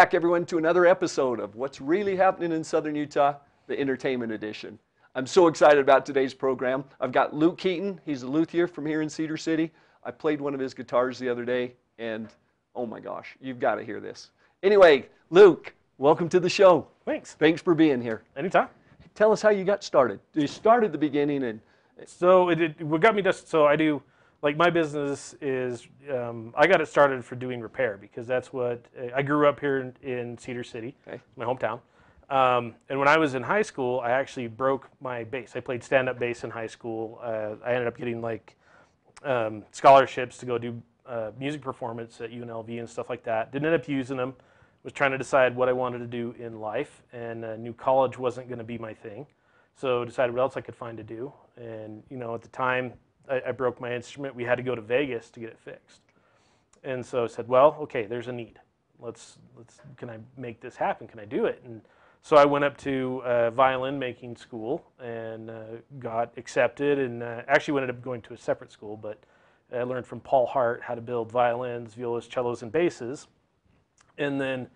back, everyone, to another episode of What's Really Happening in Southern Utah, the Entertainment Edition. I'm so excited about today's program. I've got Luke Heaton. He's a luthier from here in Cedar City. I played one of his guitars the other day, and oh my gosh, you've got to hear this. Anyway, Luke, welcome to the show. Thanks. Thanks for being here. Anytime. Tell us how you got started. You started at the beginning, and So what got me to, so I do, like my business is, I got it started for doing repair because that's what, I grew up here in Cedar City, okay, my hometown. And when I was in high school, I actually broke my bass. I played stand-up bass in high school. I ended up getting like scholarships to go do music performance at UNLV and stuff like that. Didn't end up using them. Was trying to decide what I wanted to do in life, and knew college wasn't going to be my thing. So decided what else I could find to do. And you know, at the time, I broke my instrument. We had to go to Vegas to get it fixed. And so I said, well, okay, there's a need. Can I make this happen? Can I do it? And so I went up to violin making school and got accepted, and actually ended up going to a separate school, but I learned from Paul Hart how to build violins, violas, cellos, and basses. And then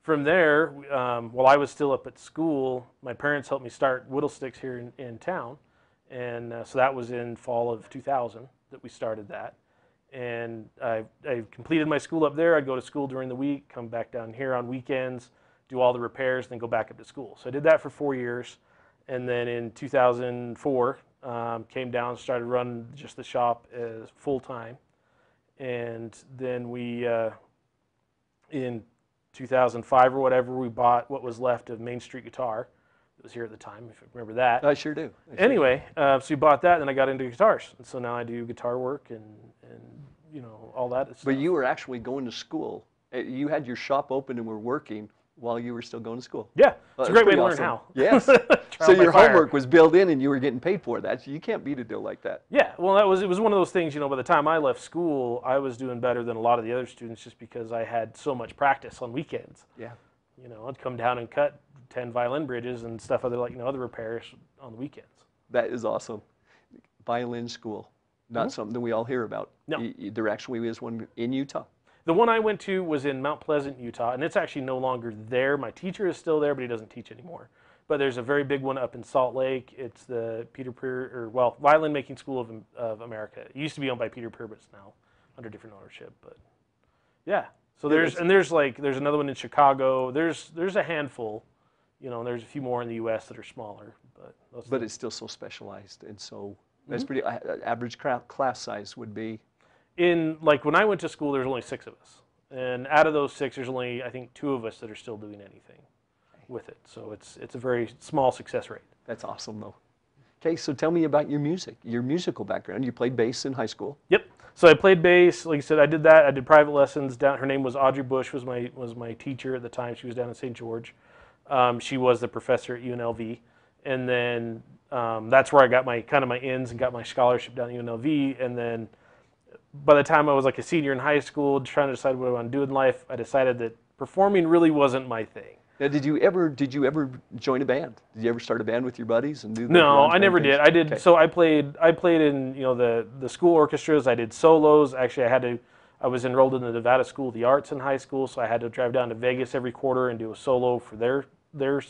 from there, while I was still up at school, my parents helped me start Whittlesticks here in town. And so that was in fall of 2000 that we started that. And I completed my school up there. I'd go to school during the week, come back down here on weekends, do all the repairs, then go back up to school. So I did that for 4 years. And then in 2004, came down, started running just the shop as full-time. And then we, in 2005 or whatever, we bought what was left of Main Street Guitar. It was here at the time, if you remember that. I sure do. Anyway, so we bought that, and I got into guitars. And so now I do guitar work and you know, all that stuff. But you were actually going to school. You had your shop open and were working while you were still going to school. Yeah, it's a great way to learn how. Yes. So your homework was built in and you were getting paid for that. You can't beat a deal like that. Yeah, well, it was one of those things, you know, by the time I left school, I was doing better than a lot of the other students just because I had so much practice on weekends. Yeah. You know, I'd come down and cut 10 violin bridges and stuff, other repairs on the weekends. That is awesome. Violin school, not something we all hear about. No. There actually is one in Utah. The one I went to was in Mount Pleasant, Utah, and it's actually no longer there. My teacher is still there, but he doesn't teach anymore. But there's a very big one up in Salt Lake. It's the Violin Making School of America. It used to be owned by Peter Peer, but it's now under different ownership. But yeah, so there's another one in Chicago. There's a handful, you know, and there's a few more in the U.S. that are smaller. But it's still so specialized, and so that's pretty. Average class size would be. When I went to school, there's only 6 of us, and out of those 6, there's only I think 2 of us that are still doing anything with it. So it's a very small success rate. That's awesome, though. Okay, so tell me about your musical background. You played bass in high school. Yep. So I played bass. Like I said, I did that. I did private lessons down. Her name was Audrey Bush. Was my teacher at the time. She was down in St. George. She was the professor at UNLV, and then that's where I got my ins and got my scholarship down at UNLV. And then by the time I was like a senior in high school, trying to decide what I want to do in life, I decided that performing really wasn't my thing. Now, did you ever join a band? Did you ever start a band with your buddies and do? No, I never did. I did. Okay. So I played in the school orchestras. I did solos. Actually, I was enrolled in the Nevada School of the Arts in high school, so I had to drive down to Vegas every quarter and do a solo for their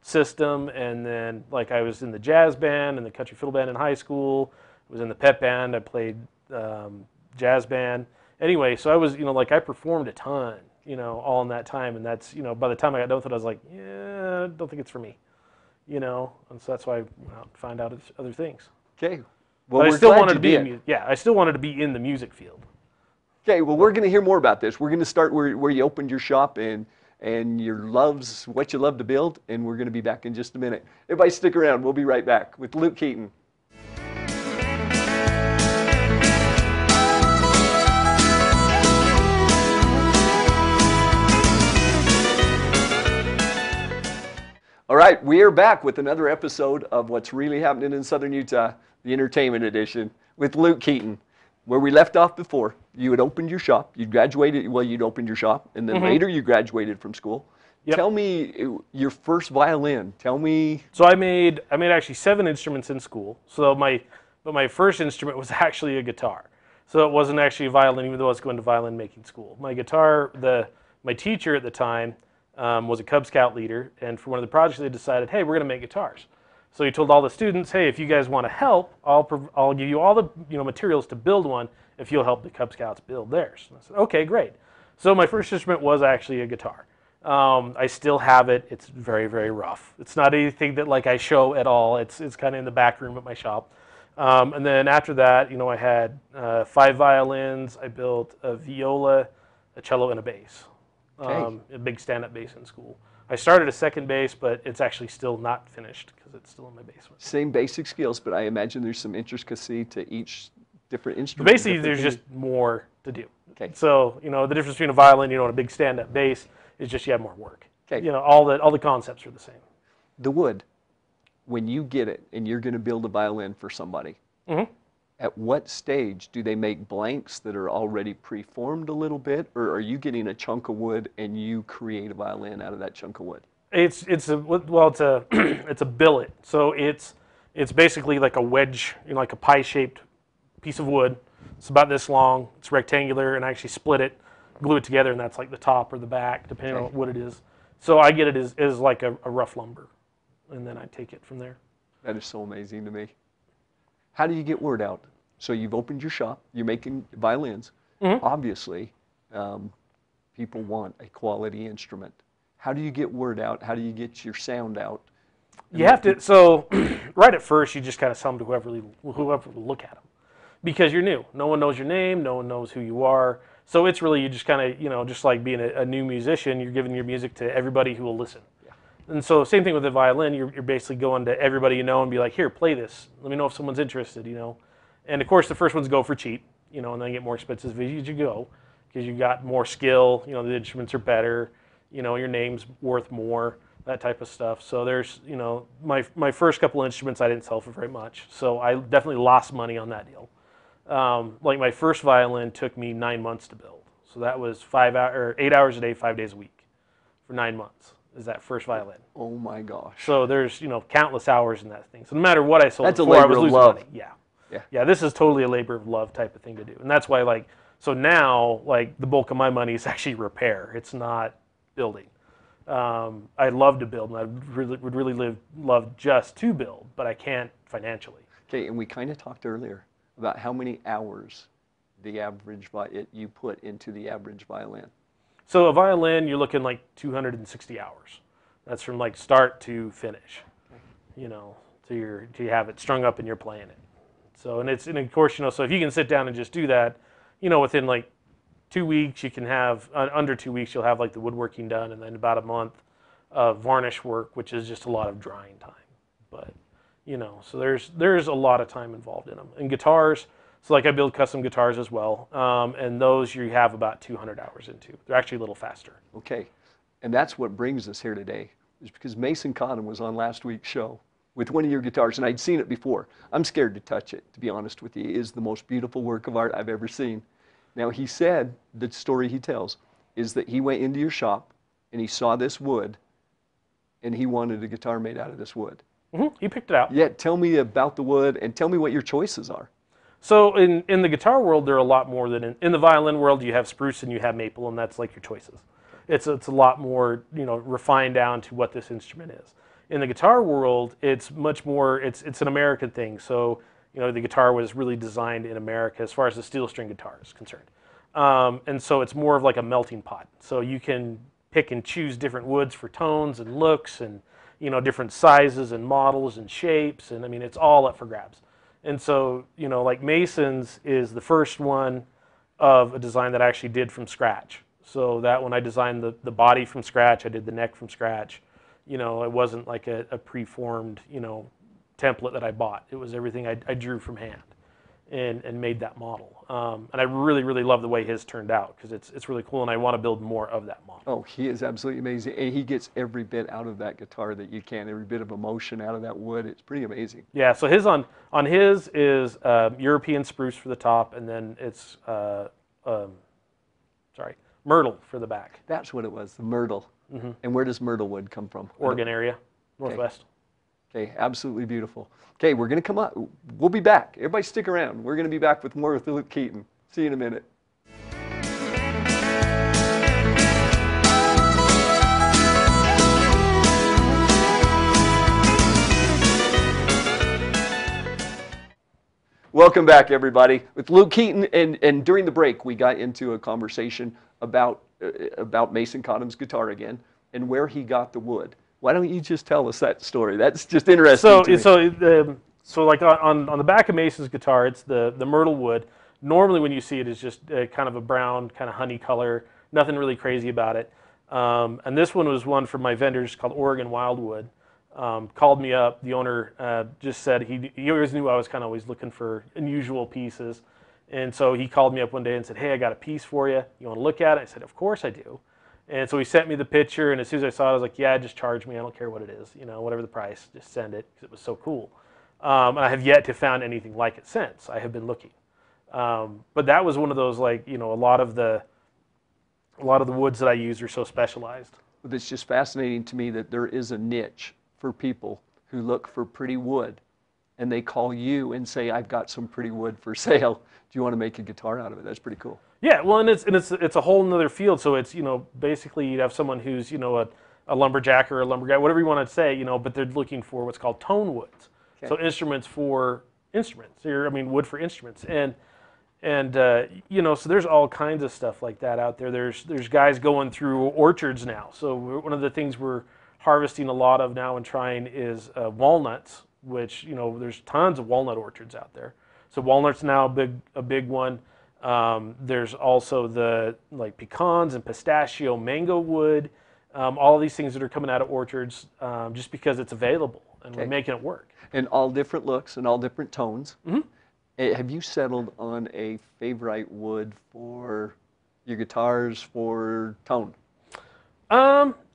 system. And then I was in the jazz band and the country fiddle band in high school. I was in the pep band. I played jazz band. Anyway, so I was I performed a ton. All in that time, and that's, by the time I got done with it, I was like, yeah, I don't think it's for me, and so that's why I went out and found out other things. Okay, well, but I still wanted to be I still wanted to be in the music field. Okay, well, we're going to hear more about this. We're going to start where you opened your shop and what you love to build, and we're going to be back in just a minute. Everybody stick around. We'll be right back with Luke Heaton. All right, we are back with another episode of What's Really Happening in Southern Utah, the Entertainment Edition, with Luke Heaton. Where we left off before, you had opened your shop. You'd opened your shop, and then later you graduated from school. Yep. Tell me your first violin. Tell me. So I made actually 7 instruments in school. So my first instrument was actually a guitar. So it wasn't actually a violin, even though I was going to violin making school. My guitar, the my teacher at the time was a Cub Scout leader, and for one of the projects they decided, hey, we're going to make guitars. So he told all the students, hey, if you guys want to help, I'll give you all the materials to build one if you'll help the Cub Scouts build theirs. And I said, okay, great. So my first instrument was actually a guitar. I still have it. It's very, very rough. It's not anything that like I show at all. It's kind of in the back room at my shop. And then after that, I had 5 violins. I built a viola, a cello, and a bass. Okay. A big stand-up bass in school. I started a second bass, but it's actually still not finished because it's still in my basement. Same basic skills, but I imagine there's some intricacy to each different instrument. Basically, there's just more to do. Okay. So, the difference between a violin, and a big stand-up bass is just you have more work. Okay. All the concepts are the same. The wood, when you get it and you're going to build a violin for somebody, at what stage do they make blanks that are already preformed a little bit, or are you getting a chunk of wood and you create a violin out of that chunk of wood? It's a it's a billet. So it's basically like a wedge, like a pie-shaped piece of wood. It's about this long. It's rectangular, and I actually split it, glue it together, and that's like the top or the back, depending on what it is. So I get it as like a rough lumber, and then I take it from there. That is so amazing to me. How do you get word out? So you've opened your shop, you're making violins. Obviously, people want a quality instrument. How do you get word out? How do you get your sound out? You have to, so right at first, you just kind of sell them to whoever will look at them. Because you're new. No one knows your name, no one knows who you are. So it's really, you just kind of, just like being a new musician, you're giving your music to everybody who will listen. And so same thing with the violin, you're basically going to everybody you know and be like, here, play this. Let me know if someone's interested, And of course, the first ones go for cheap, and then get more expensive as you go, because you got more skill, the instruments are better, your name's worth more, that type of stuff. So there's, my first couple instruments I didn't sell for very much, so I definitely lost money on that deal. Like my first violin took me 9 months to build, so that was 8 hours a day, 5 days a week, for 9 months. Is that first violin. Oh my gosh. So there's, countless hours in that thing. So no matter what I sold that's it a for, I labor was of losing love. money. Yeah, this is totally a labor of love type of thing to do. And that's why, so now, the bulk of my money is actually repair. It's not building. I love to build, and I would really love just to build, but I can't financially. Okay, and we kind of talked earlier about how many hours the average you put into the average violin. So a violin, you're looking like 260 hours. That's from start to finish. So you have it strung up and you're playing it. So and of course so if you can sit down and just do that, within 2 weeks you can have under 2 weeks you'll have the woodworking done, and then about a month of varnish work, which is just a lot of drying time. But so there's a lot of time involved in them. And guitars. So I build custom guitars as well, and those you have about 200 hours into. They're actually a little faster. Okay, and that's what brings us here today, is because Mason Cotton was on last week's show with one of your guitars, and I'd seen it before. I'm scared to touch it, to be honest with you. It is the most beautiful work of art I've ever seen. Now he said, the story he tells, is that he went into your shop and he saw this wood, and he wanted a guitar made out of this wood. He picked it out. Yeah, tell me about the wood, and tell me what your choices are. So in the guitar world, there are a lot more than in the violin world. You have spruce and you have maple, and that's your choices. It's a lot more refined down to what this instrument is. In the guitar world, it's much more. It's an American thing. So the guitar was really designed in America as far as the steel string guitar is concerned, and so it's more of a melting pot. So you can pick and choose different woods for tones and looks, and different sizes and models and shapes, and it's all up for grabs. And so, Mason's is the first one of a design that I actually did from scratch. So that when I designed the body from scratch, I did the neck from scratch. It wasn't like a preformed, template that I bought. It was everything I drew from hand and made that model. And I really, really love the way his turned out, because it's really cool, and I want to build more of that model. Oh, he is absolutely amazing. And he gets every bit out of that guitar that you can, every bit of emotion out of that wood. It's pretty amazing. Yeah, so his on his is European spruce for the top, and then it's myrtle for the back. That's what it was, the myrtle. And where does myrtle wood come from? Oregon area, Northwest. Okay, absolutely beautiful. Okay, we're going to come up. We'll be back. Everybody stick around. We're going to be back with more with Luke Heaton. See you in a minute. Welcome back, everybody. With Luke Heaton, and during the break, we got into a conversation about Mason Cotham's guitar again and where he got the wood. Why don't you just tell us that story? That's just interesting to me. So like on the back of Mason's guitar, it's the myrtle wood. Normally when you see it, it's just kind of a brown, kind of honey color, nothing really crazy about it. And this one was one from my vendors called Oregon Wildwood. Called me up. The owner just said he always knew I was kind of always looking for unusual pieces. And so he called me up one day and said, hey, I got a piece for you. You want to look at it? I said, of course I do. And so he sent me the picture, and as soon as I saw it, I was like, yeah, just charge me. I don't care what it is. You know, whatever the price, just send it, because it was so cool. And I have yet to found anything like it since. I have been looking. But that was one of those, like, you know, a lot of the woods that I use are so specialized. It's just fascinating to me that there is a niche for people who look for pretty wood, and they call you and say, I've got some pretty wood for sale. Do you want to make a guitar out of it? That's pretty cool. Yeah, well, and it's a whole nother field. So it's, you know, basically you'd have someone who's, you know, a lumberjack or a lumberguy, whatever you want to say, you know, but they're looking for what's called tone woods. Okay. So instruments for instruments, wood for instruments. And you know, so there's all kinds of stuff like that out there. There's guys going through orchards now. So one of the things we're harvesting a lot of now and trying is walnuts, which, you know, there's tons of walnut orchards out there. So walnut's now a big one. There's also the like pecans and pistachio, mango wood, all of these things that are coming out of orchards just because it's available, and we're making it work. And all different looks and all different tones. Mm-hmm. Have you settled on a favorite wood for your guitars for tone?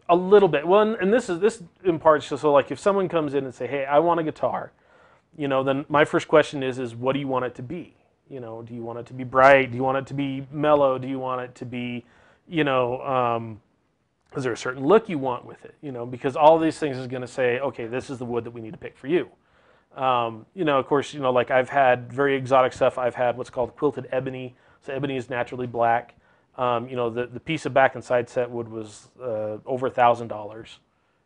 A little bit. Well, and this in part, so like if someone comes in and say, hey, I want a guitar, you know, then my first question is what do you want it to be? You know, do you want it to be bright? Do you want it to be mellow? Do you want it to be, you know, is there a certain look you want with it? You know, because all these things is going to say, okay, this is the wood that we need to pick for you. You know, of course, you know, like I've had very exotic stuff. I've had what's called quilted ebony. So ebony is naturally black. You know, the piece of back and side set wood was over $1,000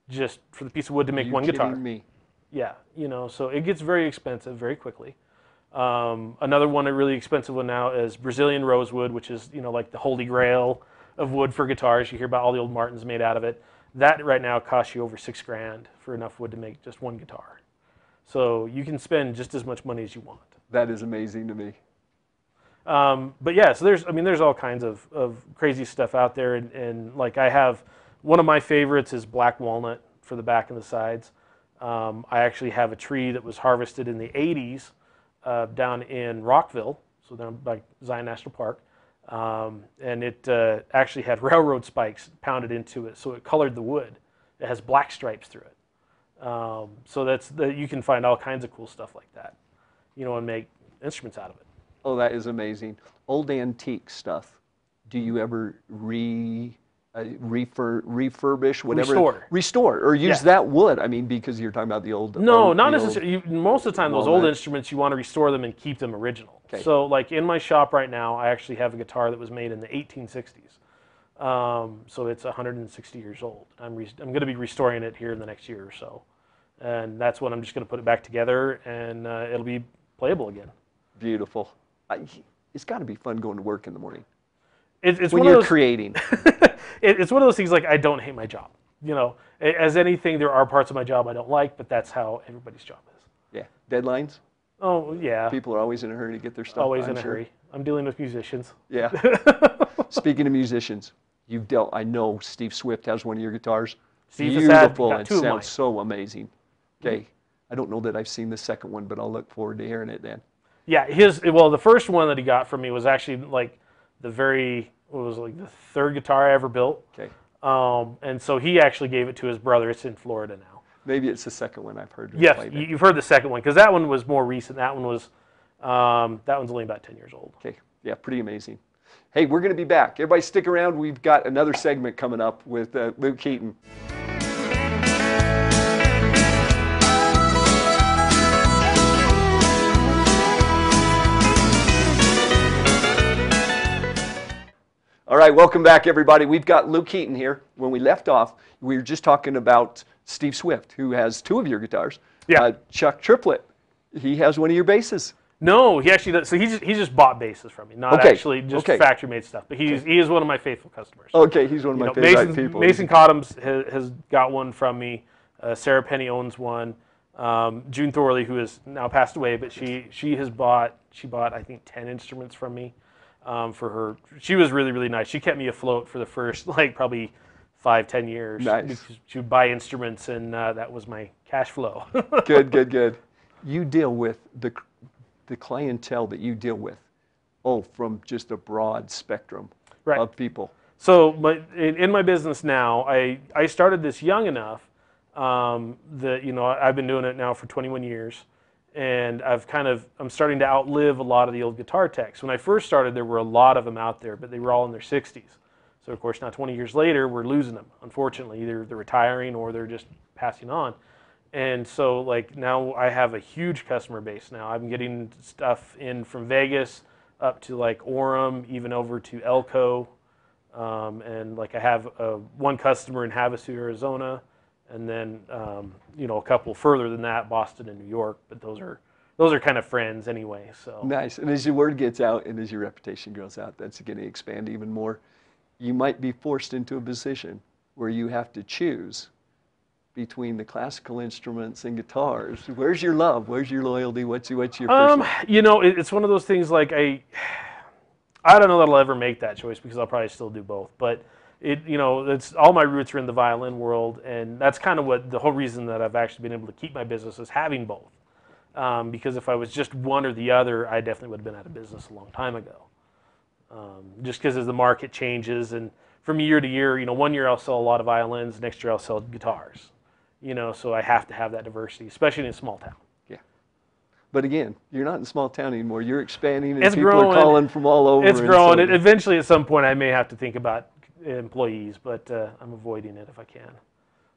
just for the piece of wood to make one guitar. Kidding me? Yeah, you know, so it gets very expensive very quickly. Another one, a really expensive one now, is Brazilian rosewood, which is, you know, like the holy grail of wood for guitars. You hear about all the old Martins made out of it. That right now costs you over $6,000 for enough wood to make just one guitar. So you can spend just as much money as you want. That is amazing to me. But yeah, so there's all kinds of crazy stuff out there, and like I have, one of my favorites is black walnut for the back and the sides. I actually have a tree that was harvested in the 80s down in Rockville, so down by Zion National Park, and it actually had railroad spikes pounded into it, so it colored the wood. It has black stripes through it. So you can find all kinds of cool stuff like that, you know, and make instruments out of it. Oh, that is amazing. Old antique stuff. Do you ever refurbish, whatever? Restore, or use that wood. I mean, because you're talking about the old. No, not necessarily. Most of the time, those old instruments, you want to restore them and keep them original. Okay. So, like in my shop right now, I actually have a guitar that was made in the 1860s. So it's 160 years old. I'm going to be restoring it here in the next year or so, and that's when I'm just going to put it back together, and it'll be playable again. Beautiful. It's got to be fun going to work in the morning. It's when you're creating. It's one of those things like I don't hate my job. You know, as anything, there are parts of my job I don't like, but that's how everybody's job is. Yeah. Deadlines? Oh, yeah. People are always in a hurry to get their stuff. Always in a hurry. I'm dealing with musicians. Yeah. Speaking of musicians, I know Steve Swift has one of your guitars. Steve Beautiful. It sounds so amazing. Okay. I don't know that I've seen the second one, but I'll look forward to hearing it then. Yeah, the first one that he got from me was actually like the third guitar I ever built. Okay. And so he actually gave it to his brother. It's in Florida now. Maybe it's the second one I've heard. Yes, you've heard the second one, because that one was more recent. That one's only about 10 years old. Okay. Yeah, pretty amazing. Hey, we're going to be back. Everybody stick around. We've got another segment coming up with Luke Heaton. All right, welcome back, everybody. We've got Luke Heaton here. When we left off, we were just talking about Steve Swift, who has two of your guitars. Yeah. Chuck Triplett, he has one of your basses. No, he actually does. So he just bought basses from me, not Okay, actually just okay. factory made stuff. But he is one of my faithful customers. Okay, he's one of my favorite people. Mason Cottoms has got one from me. Sarah Penny owns one. June Thorley, who has now passed away, but she bought I think 10 instruments from me for her. She was really, really nice. She kept me afloat for the first like probably 5-10 years. Nice. Because she would buy instruments, and that was my cash flow. Good. You deal with the clientele that you deal with, from just a broad spectrum of people. So in my business now, I started this young enough that I've been doing it now for 21 years, and I'm starting to outlive a lot of the old guitar techs. When I first started, there were a lot of them out there, but they were all in their 60s. So of course now 20 years later, we're losing them. Unfortunately, either they're retiring or they're just passing on. And so like now I have a huge customer base now. I'm getting stuff in from Vegas up to like Orem, even over to Elko. And like I have one customer in Havasu, Arizona, and then a couple further than that, Boston and New York. But those are kind of friends anyway. So nice. And as your word gets out and as your reputation grows out, that's going to expand even more. You might be forced into a position where you have to choose between the classical instruments and guitars. Where's your love? Where's your loyalty? What's your first love? It's one of those things like I don't know that I'll ever make that choice because I'll probably still do both. But it's all my roots are in the violin world, and that's kind of what the whole reason that I've actually been able to keep my business is having both. Because if I was just one or the other, I definitely would have been out of business a long time ago. Just because as the market changes, and from year to year, one year I'll sell a lot of violins, next year I'll sell guitars. So I have to have that diversity, especially in a small town. Yeah. But again, you're not in a small town anymore. You're expanding, and it's people growing. are calling from all over. It's growing. Eventually, at some point, I may have to think about employees, but I'm avoiding it if I can.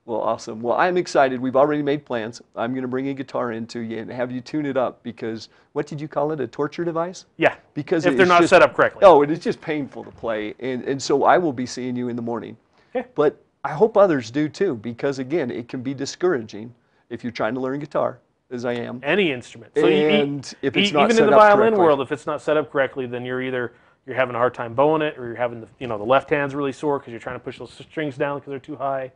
Well, awesome. Well, I'm excited. We've already made plans. I'm going to bring a guitar into you and have you tune it up because, what did you call it, a torture device? Yeah, because if they're not set up correctly. Oh, it is just painful to play. And so I will be seeing you in the morning. Okay. But I hope others do too, because again, it can be discouraging if you're trying to learn guitar, as I am. Any instrument. So if it's not even set in the up violin correctly. world, if it's not set up correctly, then you're having a hard time bowing it, or you're having the left hand's really sore because you're trying to push those strings down because they're too high.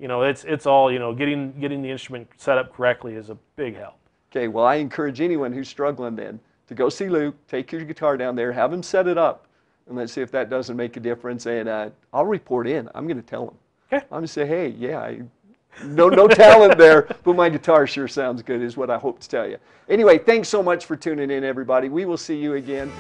It's all getting the instrument set up correctly is a big help. Okay, well, I encourage anyone who's struggling then to go see Luke, take your guitar down there, have him set it up, and let's see if that doesn't make a difference. And I'll report in. I'm going to tell him. Okay. I'm going to say, hey, yeah, no talent there, but my guitar sure sounds good, is what I hope to tell you. Anyway, thanks so much for tuning in, everybody. We will see you again.